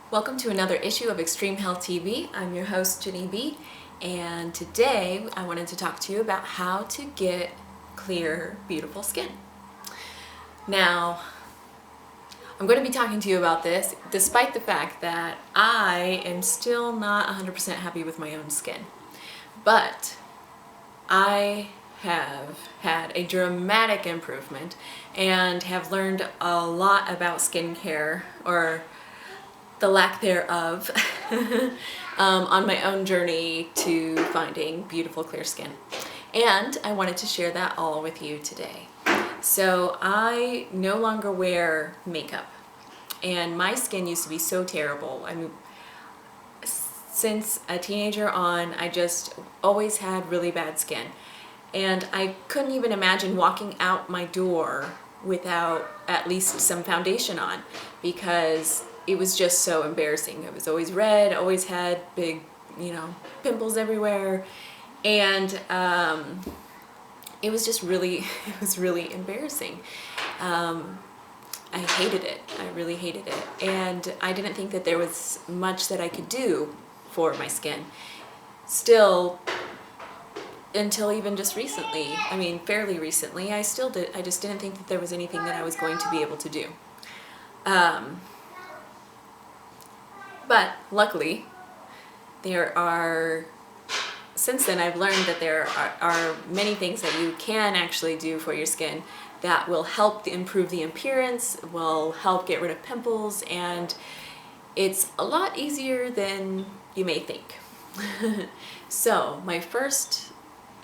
Welcome to another issue of Extreme Health TV. I'm your host, Jenny B, and today I wanted to talk to you about how to get clear, beautiful skin. Now, I'm going to be talking to you about this despite the fact that I am still not 100% happy with my own skin. But I have had a dramatic improvement and have learned a lot about skincare, or the lack thereof, on my own journey to finding beautiful, clear skin. And I wanted to share that all with you today. So I no longer wear makeup, and my skin used to be so terrible. I mean, since a teenager on, I just always had really bad skin. And I couldn't even imagine walking out my door without at least some foundation on, because it was just so embarrassing. It was always red, always had big, pimples everywhere. And it was just really, it was really embarrassing. I hated it. I really hated it. And I didn't think that there was much that I could do for my skin. Still, until even just recently, fairly recently, I just didn't think that there was anything that I was going to be able to do. But luckily, since then I've learned that there are many things that you can actually do for your skin that will help improve the appearance, will help get rid of pimples, and it's a lot easier than you may think. So my first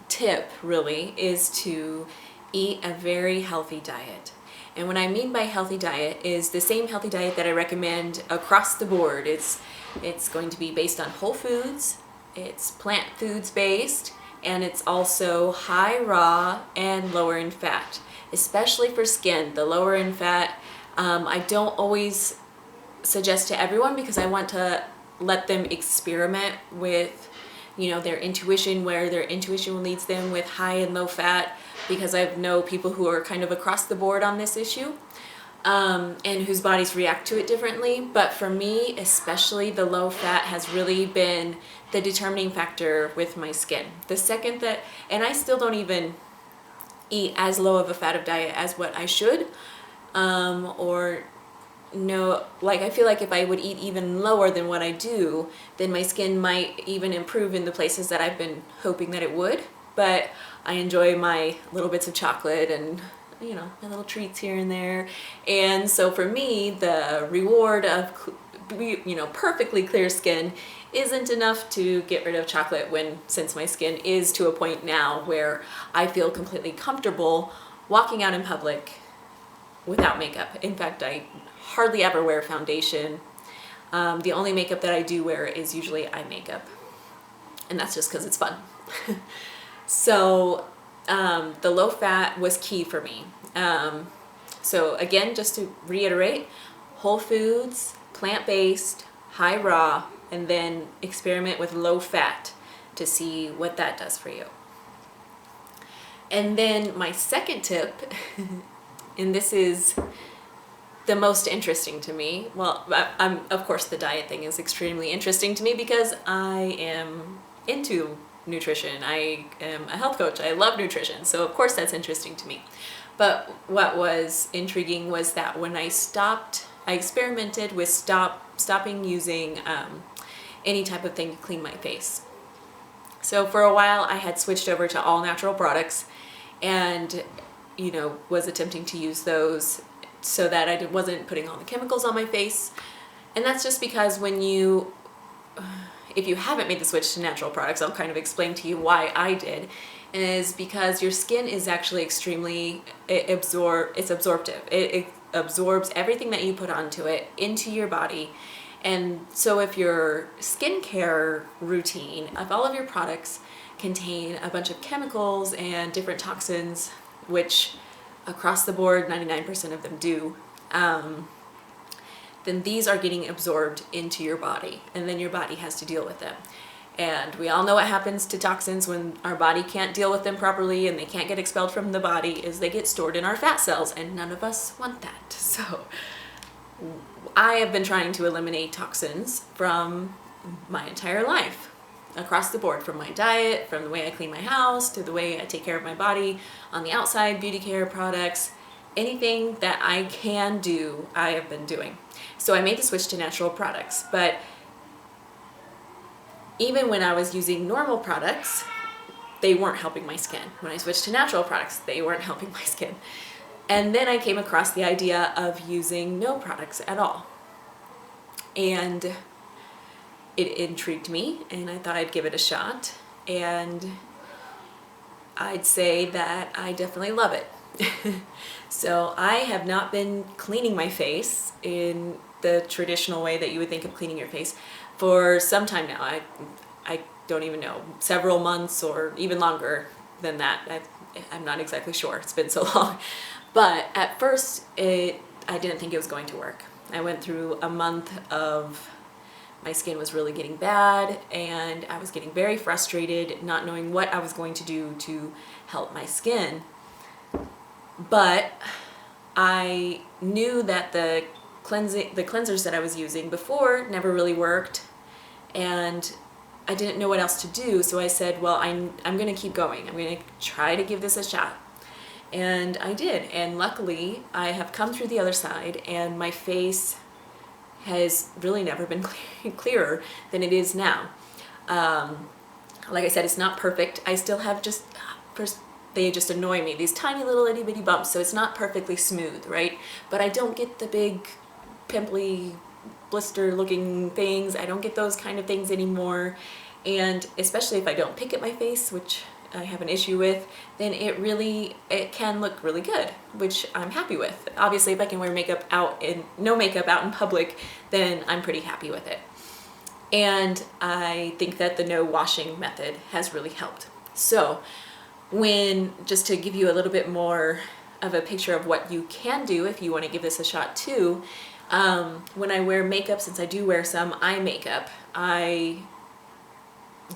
tip really is to eat a very healthy diet. And what I mean by healthy diet is the same healthy diet that I recommend across the board. It's going to be based on whole foods, it's plant foods based, and it's also high raw and lower in fat. Especially for skin, the lower in fat, I don't always suggest to everyone, because I want to let them experiment with their intuition, where their intuition leads them with high and low fat, because I know people who are kind of across the board on this issue, and whose bodies react to it differently. But for me, especially, the low fat has really been the determining factor with my skin. The second that, and I still don't even eat as low of a fat of diet as what I should, I feel like if I would eat even lower than what I do, then my skin might even improve in the places that I've been hoping that it would. But I enjoy my little bits of chocolate and, my little treats here and there. And so for me, the reward of, perfectly clear skin isn't enough to get rid of chocolate, since my skin is to a point now where I feel completely comfortable walking out in public without makeup. In fact, I hardly ever wear foundation. The only makeup that I do wear is usually eye makeup, and that's just because it's fun. So the low fat was key for me. So again, just to reiterate, whole foods, plant-based, high raw, and then experiment with low fat to see what that does for you. And then my second tip, and this is the most interesting to me. Well, of course the diet thing is extremely interesting to me because I am into nutrition. I am a health coach. I love nutrition. So of course that's interesting to me. But what was intriguing was that when I experimented with stopping using any type of thing to clean my face. So for a while I had switched over to all natural products and was attempting to use those so that I wasn't putting all the chemicals on my face. And that's just because if you haven't made the switch to natural products, I'll kind of explain to you why I did, is because your skin is actually it's absorptive. It absorbs everything that you put onto it into your body. And so if your skincare routine, if all of your products contain a bunch of chemicals and different toxins, which across the board 99% of them do, then these are getting absorbed into your body, and then your body has to deal with them. And we all know what happens to toxins when our body can't deal with them properly and they can't get expelled from the body, is they get stored in our fat cells, and none of us want that. So I have been trying to eliminate toxins from my entire life, across the board, from my diet, from the way I clean my house, to the way I take care of my body on the outside, beauty care products, anything that I can do, I have been doing. So I made the switch to natural products, but even when I was using normal products, they weren't helping my skin. When I switched to natural products, they weren't helping my skin. And then I came across the idea of using no products at all. And it intrigued me, and I thought I'd give it a shot. And I'd say that I definitely love it. So I have not been cleaning my face in the traditional way that you would think of cleaning your face for some time now. I don't even know, several months or even longer than that. I'm not exactly sure, it's been so long. But at first, I didn't think it was going to work. I went through a month of my skin was really getting bad, and I was getting very frustrated, not knowing what I was going to do to help my skin. But I knew that the cleansers that I was using before never really worked, and I didn't know what else to do. So I said, well, I'm going to keep going. I'm going to try to give this a shot. And I did, and luckily I have come through the other side, and my face has really never been clearer than it is now. Like I said, it's not perfect. I still have they just annoy me, these tiny little itty bitty bumps, so it's not perfectly smooth, right? But I don't get the big pimply blister looking things. I don't get those kind of things anymore. And especially if I don't pick at my face, which I have an issue with, then it can look really good, which I'm happy with. Obviously, if I can wear makeup no makeup out in public, then I'm pretty happy with it. And I think that the no washing method has really helped. So just to give you a little bit more of a picture of what you can do if you want to give this a shot too, when I wear makeup, since I do wear some eye makeup, I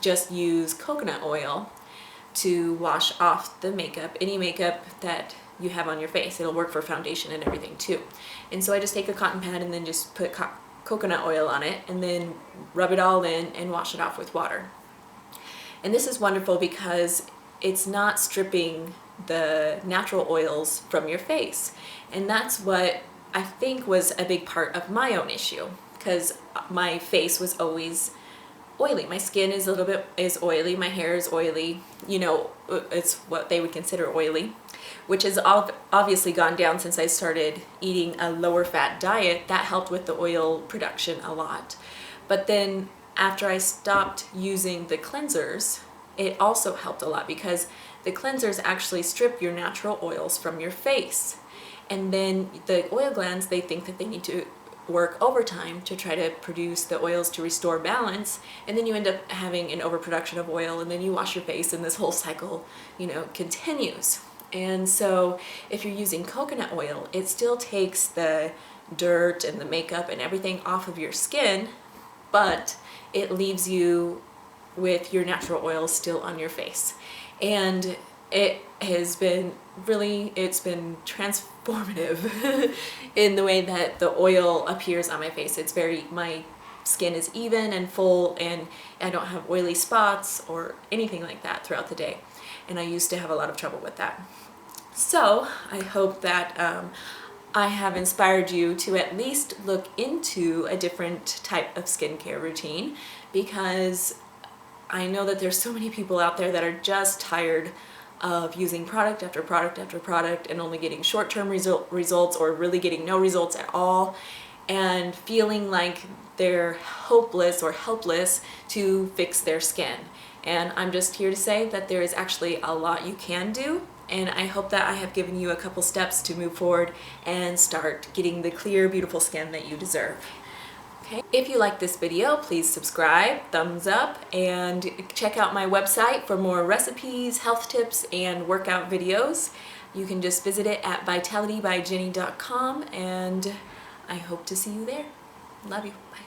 just use coconut oil to wash off the makeup, any makeup that you have on your face. It'll work for foundation and everything too. And so I just take a cotton pad and then just put coconut oil on it, and then rub it all in and wash it off with water. And this is wonderful because it's not stripping the natural oils from your face. And that's what I think was a big part of my own issue, because my face was always oily. My skin is oily, my hair is oily, you know, it's what they would consider oily, which has obviously gone down since I started eating a lower fat diet. That helped with the oil production a lot. But then after I stopped using the cleansers, it also helped a lot, because the cleansers actually strip your natural oils from your face. And then the oil glands, they think that they need to work overtime to try to produce the oils to restore balance, and then you end up having an overproduction of oil, and then you wash your face, and this whole cycle, you know, continues. And so if you're using coconut oil, it still takes the dirt and the makeup and everything off of your skin, but it leaves you with your natural oils still on your face. And it has been it's been transformative in the way that the oil appears on my face. My skin is even and full, and I don't have oily spots or anything like that throughout the day. And I used to have a lot of trouble with that. So I hope that I have inspired you to at least look into a different type of skincare routine, because I know that there's so many people out there that are just tired of using product after product after product and only getting short-term results, or really getting no results at all, and feeling like they're hopeless or helpless to fix their skin. And I'm just here to say that there is actually a lot you can do, and I hope that I have given you a couple steps to move forward and start getting the clear, beautiful skin that you deserve. Okay. If you like this video, please subscribe, thumbs up, and check out my website for more recipes, health tips, and workout videos. You can just visit it at vitalitybyjenny.com, and I hope to see you there. Love you. Bye.